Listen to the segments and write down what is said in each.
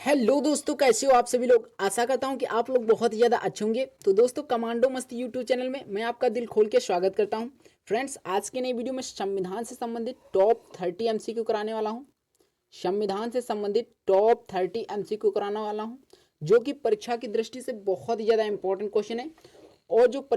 Hello दोस्तों, कैसे हो आप सभी लोग। आशा करता हूं कि आप लोग बहुत ही ज़्यादा अच्छे होंगे। तो दोस्तों, कमांडो मस्ती यूट्यूब चैनल में मैं आपका दिल खोल के स्वागत करता हूं। फ्रेंड्स, आज की नई वीडियो में संविधान से संबंधित टॉप 30 एमसीक्यू कराने वाला हूं। संविधान से संबंधित टॉप 30 एमसीक्यू कराने वाला हूं, जो कि परीक्षा की दृष्टि से बहुत ही ज़्यादा इंपॉर्टेंट क्वेश्चन है। और जो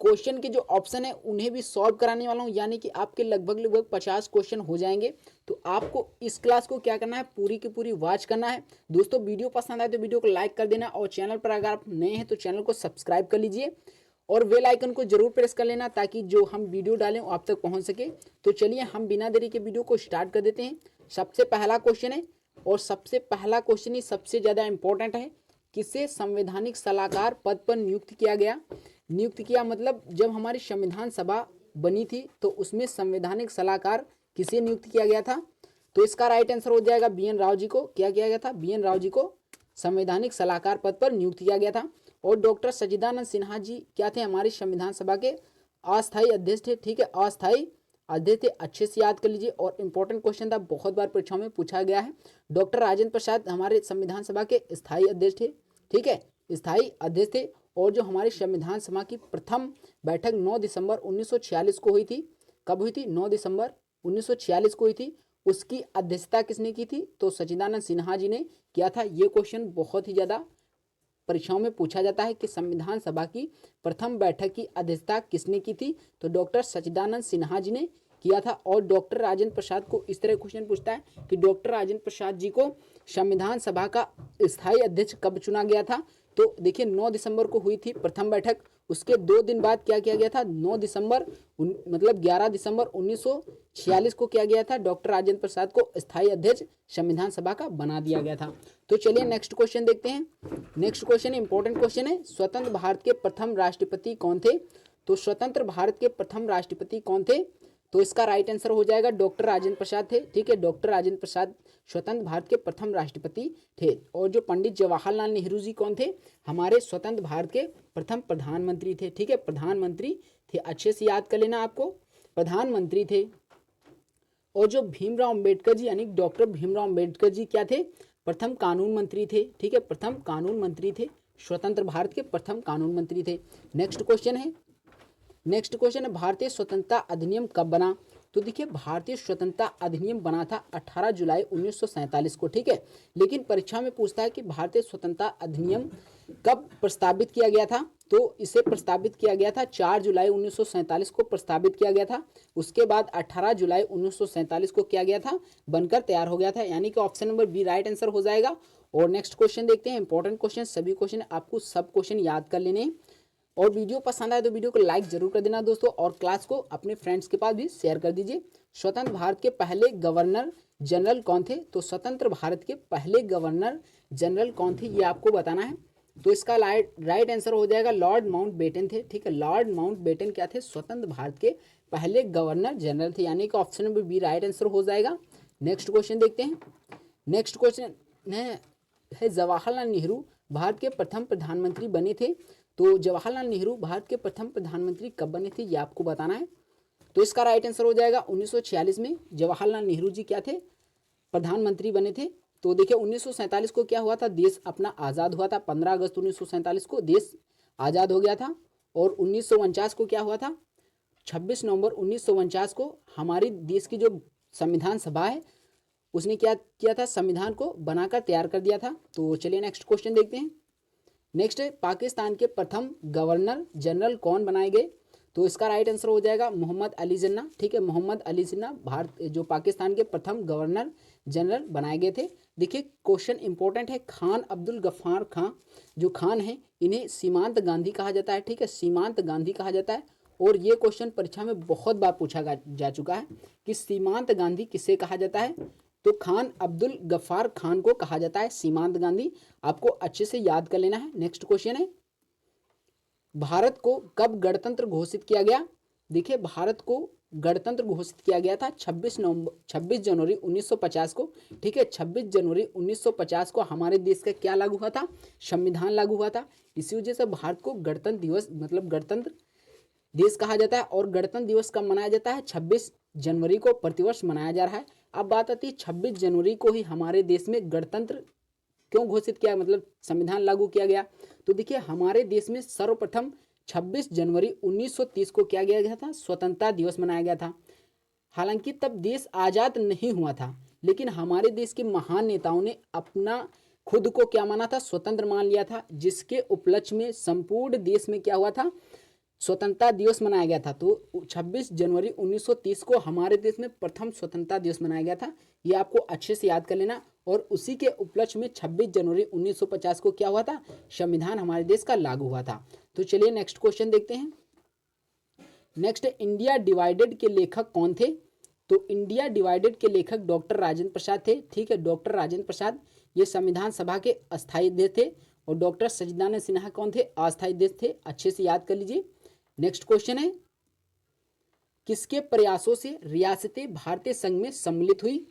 क्वेश्चन के जो ऑप्शन है उन्हें भी सॉल्व कराने वाला हूं, यानी कि आपके लगभग लगभग 50 क्वेश्चन हो जाएंगे। तो आपको इस क्लास को क्या करना है, पूरी की पूरी वॉच करना है। दोस्तों, वीडियो पसंद आए तो वीडियो को लाइक कर देना, और चैनल पर अगर आप नए हैं तो चैनल को सब्सक्राइब कर लीजिए और बेल आइकन को जरूर प्रेस कर लेना, ताकि जो हम वीडियो डालें वो आप तक पहुंच सके। तो चलिए हम बिना देरी के वीडियो को स्टार्ट कर देते हैं। सबसे पहला क्वेश्चन है, और सबसे पहला क्वेश्चन ही सबसे ज़्यादा इंपॉर्टेंट है। किसे संवैधानिक सलाहकार पद पर नियुक्त किया गया। नियुक्त किया मतलब जब हमारी संविधान सभा बनी थी तो उसमें संवैधानिक सलाहकार किसे नियुक्त किया गया था। तो इसका राइट आंसर हो जाएगा बी.एन. राव जी को। क्या किया गया था, बी.एन. राव जी को संवैधानिक सलाहकार पद पर नियुक्त किया गया था। और डॉक्टर सच्चिदानंद सिन्हा जी क्या थे, हमारी संविधान सभा के अस्थायी अध्यक्ष थे। ठीक है, अस्थायी अध्यक्ष थे, अच्छे से याद कर लीजिए। और इंपॉर्टेंट क्वेश्चन था, बहुत बार परीक्षाओं में पूछा गया है। डॉक्टर राजेंद्र प्रसाद हमारे संविधान सभा के स्थायी अध्यक्ष थे। ठीक है, स्थायी अध्यक्ष थे। और जो हमारी संविधान सभा की प्रथम बैठक 9 दिसंबर 1946 को हुई थी। कब हुई थी, 9 दिसंबर 1946 को हुई थी। उसकी अध्यक्षता किसने की थी, तो सच्चिदानंद सिन्हा जी ने किया था। ये क्वेश्चन बहुत ही ज़्यादा परीक्षाओं में पूछा जाता है कि संविधान सभा की प्रथम बैठक की अध्यक्षता किसने की थी, तो डॉक्टर सच्चिदानंद सिन्हा जी ने किया था। और डॉक्टर राजेंद्र प्रसाद को इस तरह क्वेश्चन पूछता है कि डॉक्टर राजेंद्र प्रसाद जी को संविधान सभा का स्थायी अध्यक्ष कब चुना गया था। तो देखिए, 9 दिसंबर को हुई थी प्रथम बैठक। उसके 2 दिन बाद क्या किया गया था, 9 दिसंबर मतलब 11 दिसंबर 1946 को किया गया था, डॉक्टर राजेंद्र प्रसाद को स्थायी अध्यक्ष संविधान सभा का बना दिया गया था। तो चलिए नेक्स्ट क्वेश्चन देखते हैं। नेक्स्ट क्वेश्चन इंपॉर्टेंट क्वेश्चन है, स्वतंत्र भारत के प्रथम राष्ट्रपति कौन थे। तो स्वतंत्र भारत के प्रथम राष्ट्रपति कौन थे, तो इसका राइट आंसर हो जाएगा डॉक्टर राजेंद्र प्रसाद थे। ठीक है, डॉक्टर राजेंद्र प्रसाद स्वतंत्र भारत के प्रथम राष्ट्रपति थे। और जो पंडित जवाहरलाल नेहरू जी कौन थे, हमारे स्वतंत्र भारत के प्रथम प्रधानमंत्री थे। ठीक है, प्रधानमंत्री थे, अच्छे से याद कर लेना आपको, प्रधानमंत्री थे। और जो भीमराव अंबेडकर जी यानी डॉक्टर भीमराव अंबेडकर जी क्या थे, प्रथम कानून मंत्री थे। ठीक है, प्रथम कानून मंत्री थे, स्वतंत्र भारत के प्रथम कानून मंत्री थे। नेक्स्ट क्वेश्चन है, भारतीय स्वतंत्रता अधिनियम कब बना। तो देखिए, भारतीय स्वतंत्रता अधिनियम बना था 18 जुलाई 1947 को। ठीक है, लेकिन परीक्षा में पूछता है कि भारतीय स्वतंत्रता अधिनियम कब प्रस्तावित किया गया था। तो इसे प्रस्तावित किया गया था 4 जुलाई 1947 को प्रस्तावित किया गया था। उसके बाद 18 जुलाई 1947 को किया गया था, बनकर तैयार हो गया था, यानी कि option number B right answer हो जाएगा। और नेक्स्ट क्वेश्चन देखते हैं, इंपॉर्टेंट क्वेश्चन, सभी क्वेश्चन आपको सब क्वेश्चन याद कर लेने। और वीडियो पसंद आए तो वीडियो को लाइक जरूर कर देना दोस्तों, और क्लास को अपने फ्रेंड्स के पास भी शेयर कर दीजिए। स्वतंत्र भारत के पहले गवर्नर जनरल कौन थे, तो स्वतंत्र भारत के पहले गवर्नर जनरल कौन थे, ये आपको बताना है। तो इसका राइट आंसर हो जाएगा लॉर्ड माउंटबेटन थे। ठीक है, लॉर्ड माउंटबेटन क्या थे, स्वतंत्र भारत के पहले गवर्नर जनरल थे, यानी कि option number B right answer हो जाएगा। नेक्स्ट क्वेश्चन देखते हैं। नेक्स्ट क्वेश्चन है जवाहरलाल नेहरू भारत के प्रथम प्रधानमंत्री बने थे। तो जवाहरलाल नेहरू भारत के प्रथम प्रधानमंत्री कब बने थे, ये आपको बताना है। तो इसका राइट आंसर हो जाएगा 1946 में जवाहरलाल नेहरू जी क्या थे, प्रधानमंत्री बने थे। तो देखिए, 1947 को क्या हुआ था, देश अपना आज़ाद हुआ था। 15 अगस्त 1947 को देश आज़ाद हो गया था। और 1949 को क्या हुआ था, 26 नवंबर 1949 को हमारी देश की जो संविधान सभा है उसने क्या किया था, संविधान को बनाकर तैयार कर दिया था। तो चलिए नेक्स्ट क्वेश्चन देखते हैं। नेक्स्ट है, पाकिस्तान के प्रथम गवर्नर जनरल कौन बनाए गए। तो इसका राइट आंसर हो जाएगा मोहम्मद अली जिन्ना। ठीक है, मोहम्मद अली जिन्ना भारत जो पाकिस्तान के प्रथम गवर्नर जनरल बनाए गए थे। देखिए, क्वेश्चन इंपॉर्टेंट है, खान अब्दुल गफ्फार खान जो खान है, इन्हें सीमांत गांधी कहा जाता है। ठीक है, सीमांत गांधी कहा जाता है। और ये क्वेश्चन परीक्षा में बहुत बार पूछा जा चुका है कि सीमांत गांधी किसे कहा जाता है। तो खान अब्दुल गफ्फार खान को कहा जाता है सीमांत गांधी, आपको अच्छे से याद कर लेना है। नेक्स्ट क्वेश्चन है, भारत को कब गणतंत्र घोषित किया गया। देखिए, भारत को गणतंत्र घोषित किया गया था 26 जनवरी 1950 को। ठीक है, 26 जनवरी 1950 को हमारे देश का क्या लागू हुआ था, संविधान लागू हुआ था। इसी वजह से भारत को गणतंत्र दिवस मतलब गणतंत्र देश कहा जाता है। और गणतंत्र दिवस कब मनाया जाता है, 26 जनवरी को प्रतिवर्ष मनाया जा रहा है। अब बात आती है 26 जनवरी को ही हमारे देश में गणतंत्र क्यों घोषित किया, मतलब संविधान लागू किया गया? तो देखिए हमारे देश में सर्वप्रथम 26 जनवरी 1930 को क्या किया गया था, स्वतंत्रता दिवस मनाया गया था। हालांकि तब देश आज़ाद नहीं हुआ था, लेकिन हमारे देश के महान नेताओं ने अपना खुद को क्या माना था, स्वतंत्र मान लिया था, जिसके उपलक्ष्य में संपूर्ण देश में क्या हुआ था, स्वतंत्रता दिवस मनाया गया था। तो 26 जनवरी 1930 को हमारे देश में प्रथम स्वतंत्रता दिवस मनाया गया था। ये आपको अच्छे से याद कर लेना। और उसी के उपलक्ष्य में 26 जनवरी 1950 को क्या हुआ था, संविधान हमारे देश का लागू हुआ था। तो चलिए नेक्स्ट क्वेश्चन देखते हैं। नेक्स्ट, इंडिया डिवाइडेड के लेखक कौन थे? तो इंडिया डिवाइडेड के लेखक डॉक्टर राजेंद्र प्रसाद थे। ठीक है, डॉक्टर राजेंद्र प्रसाद ये संविधान सभा के अस्थायी अध्यक्ष थे। और डॉक्टर सच्चिदानंद सिन्हा कौन थे, अस्थायी अध्यक्ष थे। अच्छे से याद कर लीजिए। नेक्स्ट क्वेश्चन है, किसके प्रयासों से रियासतें भारतीय संघ में सम्मिलित हुई?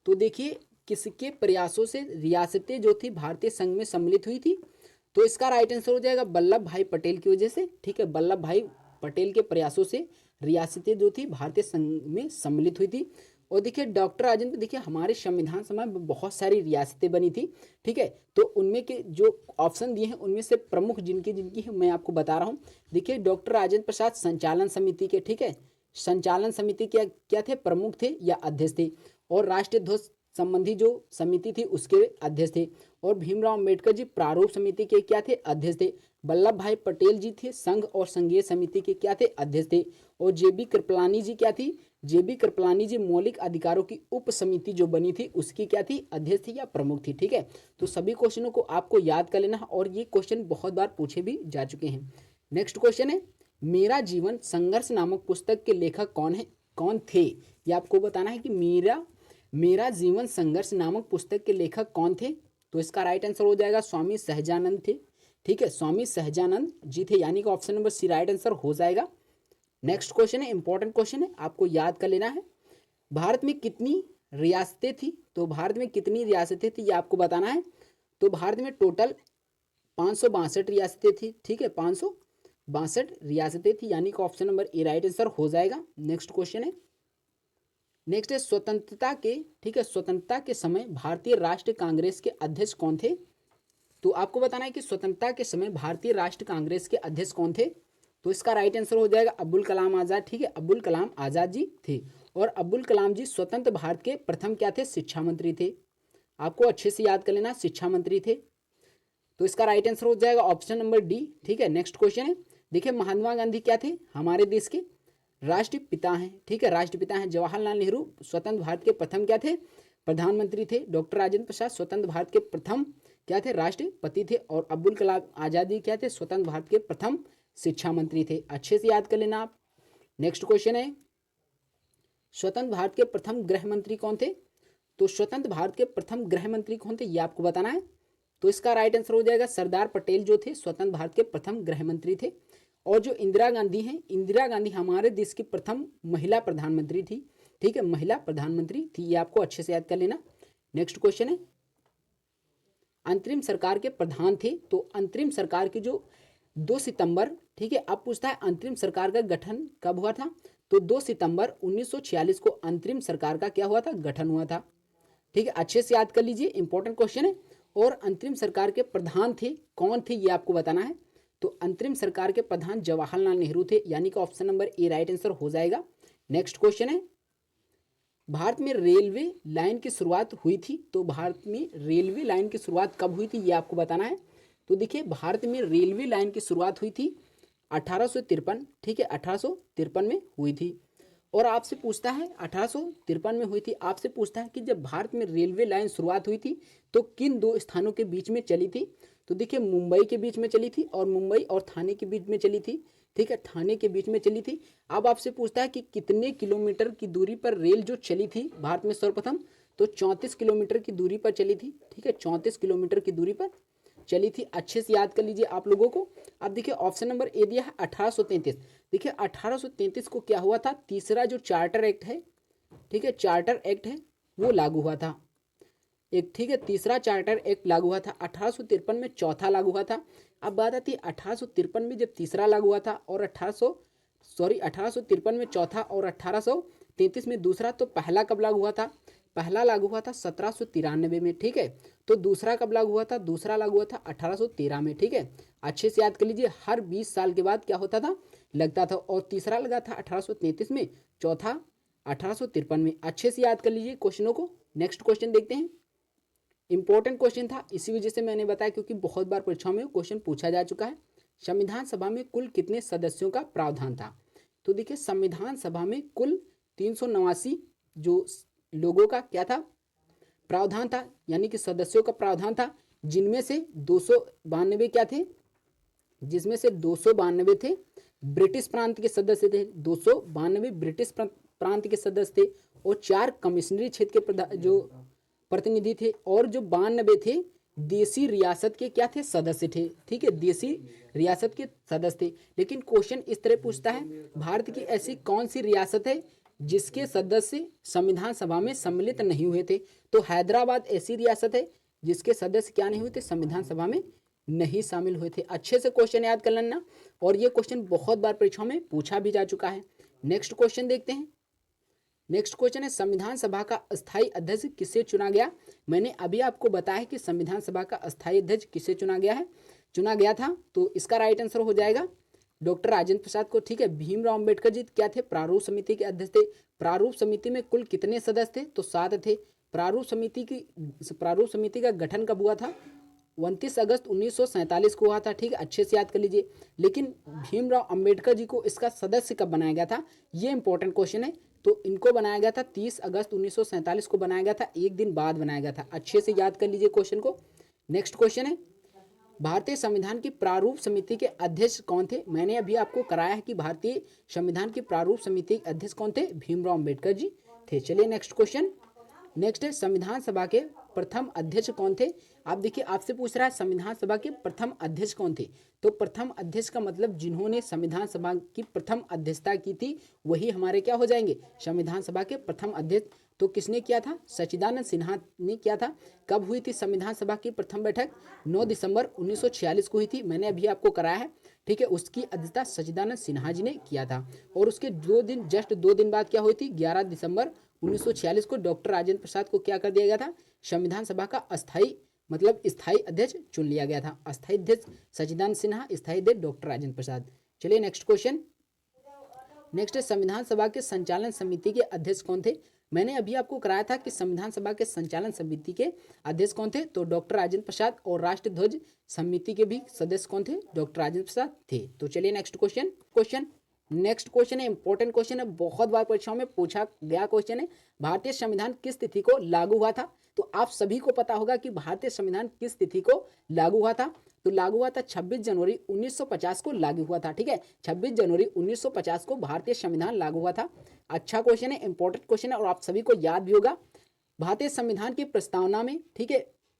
तो देखिए किसके प्रयासों से रियासतें जो थी भारतीय संघ में सम्मिलित हुई थी? तो इसका राइट आंसर हो जाएगा वल्लभ भाई पटेल की वजह से। ठीक है, वल्लभ भाई पटेल के प्रयासों से रियासतें जो थी भारतीय संघ में सम्मिलित हुई थी। और देखिए डॉक्टर राजेंद्र, देखिए हमारे संविधान सभा में बहुत सारी रियासतें बनी थी। ठीक है, तो उनमें के जो ऑप्शन दिए हैं उनमें से प्रमुख जिनकी जिनकी है मैं आपको बता रहा हूँ। देखिए डॉक्टर राजेंद्र प्रसाद संचालन समिति के, ठीक है, संचालन समिति के क्या थे, प्रमुख थे या अध्यक्ष थे। और राष्ट्रीय ध्वज संबंधी जो समिति थी उसके अध्यक्ष थे। और भीमराव अम्बेडकर जी प्रारूप समिति के क्या थे, अध्यक्ष थे। वल्लभ भाई पटेल जी थे संघ और संघीय समिति के क्या थे, अध्यक्ष थे। और जेबी कृपलानी जी क्या थी, जेबी कृपलानी जी मौलिक अधिकारों की उप समिति जो बनी थी उसकी क्या थी, अध्यक्ष थी या प्रमुख थी। ठीक है, तो सभी क्वेश्चनों को आपको याद कर लेना। और ये क्वेश्चन बहुत बार पूछे भी जा चुके हैं। नेक्स्ट क्वेश्चन है, मेरा जीवन संघर्ष नामक पुस्तक के लेखक कौन है, कौन थे? ये आपको बताना है कि मेरा जीवन संघर्ष नामक पुस्तक के लेखक कौन थे? तो इसका राइट आंसर हो जाएगा स्वामी सहजानंद थे। ठीक है, स्वामी सहजानंद जी थे, यानी कि option number C right answer हो जाएगा। नेक्स्ट क्वेश्चन है, इंपॉर्टेंट क्वेश्चन है, आपको याद कर लेना है। भारत में कितनी रियासतें थी? तो भारत में कितनी रियासतें थी ये आपको बताना है। तो भारत में टोटल 562 रियासतें थी। ठीक है, 562 रियासतें थी, यानी कि option number A right answer हो जाएगा। नेक्स्ट क्वेश्चन है, नेक्स्ट है स्वतंत्रता के, ठीक है, स्वतंत्रता के समय भारतीय राष्ट्रीय कांग्रेस के अध्यक्ष कौन थे? तो आपको बताना है कि स्वतंत्रता के समय भारतीय राष्ट्रीय कांग्रेस के अध्यक्ष कौन थे? तो इसका राइट आंसर हो जाएगा अब्दुल कलाम आज़ाद। ठीक है, अब्दुल कलाम आज़ाद जी थे। और अब्दुल कलाम जी स्वतंत्र भारत के प्रथम क्या थे, शिक्षा मंत्री थे। आपको अच्छे से याद कर लेना, शिक्षा मंत्री थे। तो इसका राइट आंसर हो जाएगा ऑप्शन नंबर डी। ठीक है, नेक्स्ट क्वेश्चन है, देखिए महात्मा गांधी क्या थे, हमारे देश के राष्ट्रपिता हैं। ठीक है, राष्ट्रपिता हैं। जवाहरलाल नेहरू स्वतंत्र भारत के प्रथम क्या थे, प्रधानमंत्री थे। डॉक्टर राजेंद्र प्रसाद स्वतंत्र भारत के प्रथम क्या थे, राष्ट्रपति थे। और अब्दुल कलाम आज़ाद जी क्या थे, स्वतंत्र भारत के प्रथम शिक्षा मंत्री थे। अच्छे से याद कर लेना आप। नेक्स्ट क्वेश्चन है, स्वतंत्र भारत के प्रथम गृह मंत्री कौन थे? तो स्वतंत्र भारत के प्रथम गृह मंत्री कौन थे ये आपको बताना है। तो इसका राइट आंसर हो जाएगा सरदार पटेल जो थे स्वतंत्र भारत के प्रथम गृह मंत्री थे। और जो इंदिरा गांधी हैं, इंदिरा गांधी हमारे देश की प्रथम महिला प्रधानमंत्री थी। ठीक है, महिला प्रधानमंत्री थी, ये आपको अच्छे से याद कर लेना। नेक्स्ट क्वेश्चन है, अंतरिम सरकार के प्रधान थे। तो अंतरिम सरकार की जो 2 सितंबर, ठीक है, अब पूछता है अंतरिम सरकार का गठन कब हुआ था? तो 2 सितंबर 1946 को अंतरिम सरकार का क्या हुआ था, गठन हुआ था। ठीक है, अच्छे से याद कर लीजिए, इंपॉर्टेंट क्वेश्चन है। और अंतरिम सरकार के प्रधान थे, कौन थे ये आपको बताना है। तो अंतरिम सरकार के प्रधान जवाहरलाल नेहरू थे, यानी कि option number A right answer हो जाएगा। नेक्स्ट क्वेश्चन है, भारत में रेलवे लाइन की शुरुआत हुई थी। तो भारत में रेलवे लाइन की शुरुआत कब हुई थी ये आपको बताना है। तो देखिए भारत में रेलवे लाइन की शुरुआत हुई थी 1853। ठीक है, 1853 में हुई थी। और आपसे पूछता है 1853 में हुई थी, आपसे पूछता है कि जब भारत में रेलवे लाइन शुरुआत हुई थी तो किन 2 स्थानों के बीच में चली थी? तो देखिए मुंबई के बीच में चली थी, और मुंबई और थाने के बीच में चली थी। ठीक है, थाने के बीच में चली थी। अब आपसे पूछता है कि कितने किलोमीटर की दूरी पर रेल जो चली थी भारत में सर्वप्रथम? तो 34 किलोमीटर की दूरी पर चली थी। ठीक है, 34 किलोमीटर की दूरी पर चली थी। अच्छे से याद कर लीजिए आप लोगों को। अब देखिए ऑप्शन नंबर ए दिया है 1833। देखिए 1833 को क्या हुआ था, तीसरा जो चार्टर एक्ट है, ठीक है, चार्टर एक्ट है वो लागू हुआ था एक। ठीक है, तीसरा चार्टर एक्ट लागू हुआ था। 1853 में चौथा लागू हुआ था। अब बात आती है 1853 में जब तीसरा लागू हुआ था और 1853 में चौथा और 1833 में दूसरा, तो पहला कब लागू हुआ था? पहला लागू हुआ था 1793 में, ठीक है। तो दूसरा कब लागू हुआ था? दूसरा लागू हुआ था 1813 में, ठीक है। अच्छे से याद कर लीजिए, हर 20 साल के बाद क्या होता था? लगता था। और तीसरा लगा था 1833 में, चौथा 1853 में। अच्छे से याद कर लीजिए क्वेश्चनों को। नेक्स्ट क्वेश्चन देखते हैं। इंपॉर्टेंट क्वेश्चन था, इसी वजह से मैंने बताया, क्योंकि बहुत बार परीक्षाओं में क्वेश्चन पूछा जा चुका है। संविधान सभा में कुल कितने सदस्यों का प्रावधान था? तो देखिए, संविधान सभा में कुल 389 जो लोगों का क्या था? प्रावधान था, यानी कि सदस्यों का प्रावधान था, जिनमें से 292 क्या थे? जिसमें से 292 थे ब्रिटिश प्रांत के सदस्य थे, 292 ब्रिटिश प्रांत के सदस्य थे, और 4 कमिश्नरी क्षेत्र के जो प्रतिनिधि थे, और जो 92 थे देसी रियासत के क्या थे? सदस्य थे, ठीक है, देसी रियासत के सदस्य थे। लेकिन क्वेश्चन इस तरह पूछता है, भारत की ऐसी कौन सी रियासत है जिसके सदस्य संविधान सभा में सम्मिलित नहीं हुए थे? तो हैदराबाद ऐसी रियासत है जिसके सदस्य क्या नहीं हुए थे? संविधान सभा में नहीं शामिल हुए थे। अच्छे से क्वेश्चन याद कर लेना, और ये क्वेश्चन बहुत बार परीक्षाओं में पूछा भी जा चुका है। नेक्स्ट क्वेश्चन देखते हैं। नेक्स्ट क्वेश्चन है, संविधान सभा का अस्थायी अध्यक्ष किसे चुना गया? मैंने अभी आपको बताया कि संविधान सभा का अस्थायी अध्यक्ष किसे चुना गया था। तो इसका राइट आंसर हो जाएगा डॉक्टर राजेंद्र प्रसाद को, ठीक है। भीमराव अंबेडकर जी क्या थे? प्रारूप समिति के अध्यक्ष थे। प्रारूप समिति में कुल कितने सदस्य थे? तो 7 थे। प्रारूप समिति का गठन कब हुआ था? 29 अगस्त 1947 को हुआ था, ठीक है। अच्छे से याद कर लीजिए। लेकिन भीमराव अंबेडकर जी को इसका सदस्य कब बनाया गया था? ये इंपॉर्टेंट क्वेश्चन है। तो इनको बनाया गया था 30 अगस्त 1947 को बनाया गया था, एक दिन बाद बनाया गया था। अच्छे से याद कर लीजिए क्वेश्चन को। नेक्स्ट क्वेश्चन है, भारतीय संविधान की प्रारूप समिति के अध्यक्ष कौन थे? मैंने अभी आपको कराया है कि भारतीय संविधान की प्रारूप समिति के अध्यक्ष कौन थे? भीमराव अंबेडकर जी थे। चलिए नेक्स्ट क्वेश्चन। नेक्स्ट है, संविधान सभा के प्रथम अध्यक्ष कौन थे? आप देखिए, आपसे पूछ रहा है संविधान सभा के प्रथम अध्यक्ष कौन थे। तो प्रथम अध्यक्ष का मतलब जिन्होंने संविधान सभा की प्रथम अध्यक्षता की थी वही हमारे क्या हो जाएंगे? संविधान सभा के प्रथम अध्यक्ष। तो किसने किया था? सच्चिदानंद सिन्हा ने किया था। कब हुई थी संविधान सभा की प्रथम बैठक? 9 दिसंबर 1946 को हुई थी। मैंने अभी आपको कराया है, ठीक है। उसकी अध्यक्षता सच्चिदानंद सिन्हा जी ने किया था। और उसके जस्ट 2 दिन बाद क्या हुई थी? 11 दिसंबर 1946 को डॉक्टर राजेंद्र प्रसाद को क्या कर दिया गया था? संविधान सभा का स्थायी अध्यक्ष चुन लिया गया था। अस्थायी अध्यक्ष सच्चिदानंद सिन्हा, स्थायी अध्यक्ष डॉक्टर राजेंद्र प्रसाद। चलिए नेक्स्ट क्वेश्चन। नेक्स्ट है, संविधान सभा के संचालन समिति के अध्यक्ष कौन थे? मैंने अभी आपको कराया था कि संविधान सभा के संचालन समिति के अध्यक्ष कौन थे? तो डॉक्टर राजेंद्र प्रसाद। और राष्ट्र ध्वज समिति के भी सदस्य कौन थे? डॉक्टर राजेंद्र प्रसाद थे। तो चलिए नेक्स्ट क्वेश्चन। नेक्स्ट क्वेश्चन है, इंपॉर्टेंट क्वेश्चन है, बहुत बार परीक्षाओं में पूछा गया क्वेश्चन है। भारतीय संविधान किस तिथि को लागू हुआ था? तो आप सभी को पता होगा कि भारतीय संविधान किस तिथि को लागू हुआ था। तो लागू हुआ था 26 जनवरी 1950 को लागू हुआ था, ठीक है। 26 जनवरी 1950 को भारतीय संविधान लागू हुआ था। अच्छा क्वेश्चन है, इंपॉर्टेंट क्वेश्चन है, और आप सभी को याद भी होगा। भारतीय संविधान की प्रस्तावना में, ठीक है,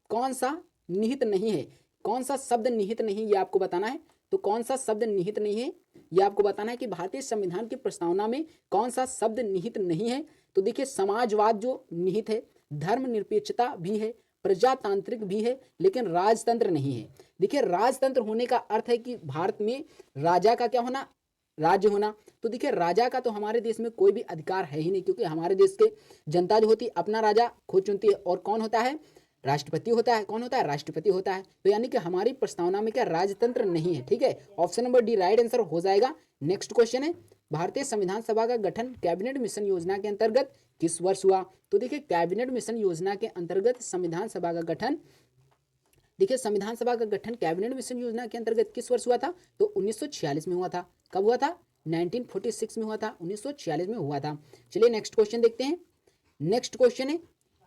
कौन सा निहित नहीं है? कौन सा शब्द निहित नहीं, ये आपको बताना है। तो कौन सा शब्द निहित नहीं है, ये आपको बताना है कि भारतीय संविधान की प्रस्तावना में कौन सा शब्द निहित नहीं है। तो देखिए, समाजवाद जो निहित है, धर्मनिरपेक्षता भी है, प्रजातांत्रिक भी है, लेकिन राजतंत्र नहीं है। देखिए, राजतंत्र होने का अर्थ है कि भारत में राजा का क्या होना? राज्य होना। तो देखिए, राजा का तो हमारे देश में कोई भी अधिकार है ही नहीं, क्योंकि हमारे देश के जनता जो होती है अपना राजा खुद चुनती है। और कौन होता है? राष्ट्रपति होता है। कौन होता है? राष्ट्रपति होता है। तो यानी कि हमारी प्रस्तावना में क्या राजतंत्र नहीं है, ठीक है। Option number D right answer हो जाएगा। नेक्स्ट क्वेश्चन है, भारतीय संविधान सभा का गठन कैबिनेट मिशन योजना के अंतर्गत किस वर्ष हुआ? तो देखिए, कैबिनेट मिशन योजना के अंतर्गत संविधान सभा का गठन, देखिए संविधान सभा का गठन कैबिनेट मिशन योजना के अंतर्गत किस वर्ष हुआ था? तो 1946 में हुआ था। कब हुआ था? 1946 में हुआ था, 1946 में हुआ था। चलिए नेक्स्ट क्वेश्चन देखते हैं। नेक्स्ट क्वेश्चन है,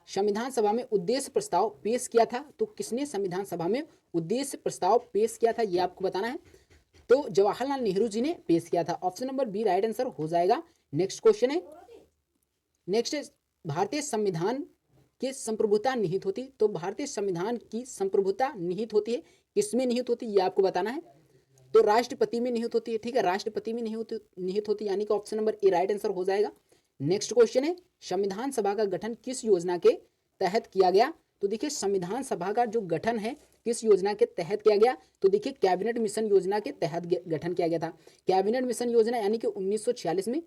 संविधान सभा में उद्देश्य प्रस्ताव पेश किया था। तो किसने संविधान सभा में उद्देश्य प्रस्ताव पेश किया था, ये आपको बताना है। तो जवाहरलाल नेहरू जी ने पेश किया था। Option number B right answer हो जाएगा। नेक्स्ट क्वेश्चन है, नेक्स्ट भारतीय संविधान की संप्रभुता निहित होती। तो भारतीय संविधान की संप्रभुता निहित होती है, किसमें निहित होती है, ये आपको बताना है। तो राष्ट्रपति में निहित होती है, ठीक है, राष्ट्रपति में निहित होती है, यानी कि option number A right answer हो जाएगा। नेक्स्ट क्वेश्चन है, संविधान सभा का गठन किस योजना के तहत किया गया? तो देखिए, संविधान सभा का जो गठन है किस योजना के तहत किया गया? तो देखिए, कैबिनेट मिशन योजना के तहत गठन किया गया था। कैबिनेट मिशन योजना यानी कि 1946 में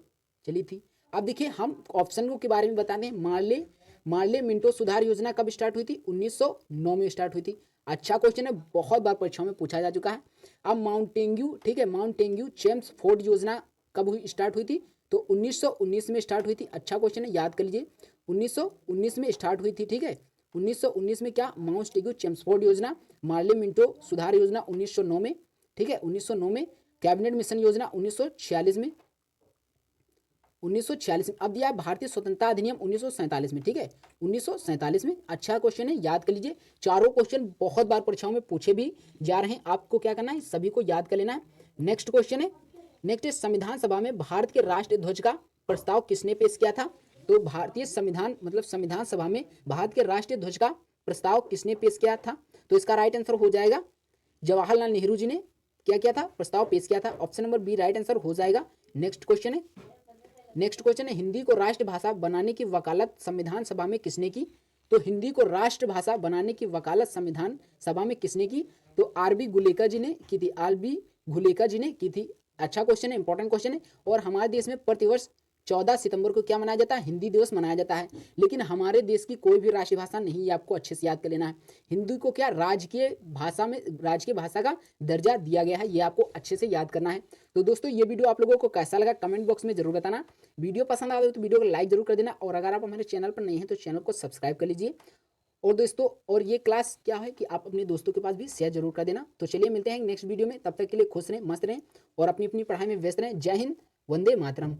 चली थी। अब देखिए, हम ऑप्शनों के बारे में बताते हैं। मान ले मार्ले मिंटो सुधार योजना कब स्टार्ट हुई थी? 1909 में स्टार्ट हुई थी। अच्छा क्वेश्चन है, बहुत बार परीक्षाओं में पूछा जा चुका है। अब माउंटेन्यू, ठीक है, माउंटेन्यू चेम्सफोर्ड योजना कब हुई स्टार्ट हुई थी? तो 1919 में स्टार्ट हुई थी। अच्छा क्वेश्चन है, याद कर लीजिए, 1919 में स्टार्ट हुई थी, ठीक है। 1919 में क्या? माउंटेन्यू चेम्सफोर्ड योजना। मार्ले मिंटो सुधार योजना 1909 में, ठीक है, 1909 में। कैबिनेट मिशन योजना 1946 में, 1946 में। अब दिया है भारतीय स्वतंत्रता अधिनियम 1947 में, ठीक है, 1947 में। अच्छा क्वेश्चन है, याद कर लीजिए। चारों क्वेश्चन बहुत बार परीक्षाओं में पूछे भी जा रहे हैं, आपको क्या करना है? सभी को याद कर लेना है। नेक्स्ट क्वेश्चन है, नेक्स्ट है संविधान सभा में भारत के राष्ट्रीय ध्वज का प्रस्ताव किसने पेश किया था? तो भारतीय संविधान मतलब संविधान सभा में भारत के राष्ट्रीय ध्वज का प्रस्ताव किसने पेश किया था? तो इसका राइट आंसर हो जाएगा जवाहरलाल नेहरू जी ने क्या किया था? प्रस्ताव पेश किया था। Option number B right answer हो जाएगा। नेक्स्ट क्वेश्चन है, नेक्स्ट क्वेश्चन है, हिंदी को राष्ट्रभाषा बनाने की वकालत संविधान सभा में किसने की? तो हिंदी को राष्ट्रभाषा बनाने की वकालत संविधान सभा में किसने की? तो आरबी घुलेकर जी ने की थी, आरबी घुलेकर जी ने की थी। अच्छा क्वेश्चन है, इंपॉर्टेंट क्वेश्चन है। और हमारे देश में प्रतिवर्ष 14 सितंबर को क्या मनाया जाता है? हिंदी दिवस मनाया जाता है। लेकिन हमारे देश की कोई भी राष्ट्रीय भाषा नहीं है, आपको अच्छे से याद कर लेना है। हिंदी को क्या राजकीय भाषा में, राजकीय भाषा का दर्जा दिया गया है, ये आपको अच्छे से याद करना है। तो दोस्तों ये वीडियो आप लोगों को कैसा लगा कमेंट बॉक्स में जरूर बताना। वीडियो पसंद आए तो वीडियो को लाइक जरूर कर देना, और अगर आप हमारे चैनल पर नहीं हैं तो चैनल को सब्सक्राइब कर लीजिए। और दोस्तों, और ये क्लास क्या है कि आप अपने दोस्तों के पास भी शेयर जरूर कर देना। तो चलिए मिलते हैं नेक्स्ट वीडियो में, तब तक के लिए खुश रहें, मस्त रहें और अपनी अपनी पढ़ाई में व्यस्त रहें। जय हिंद, वंदे मातरम।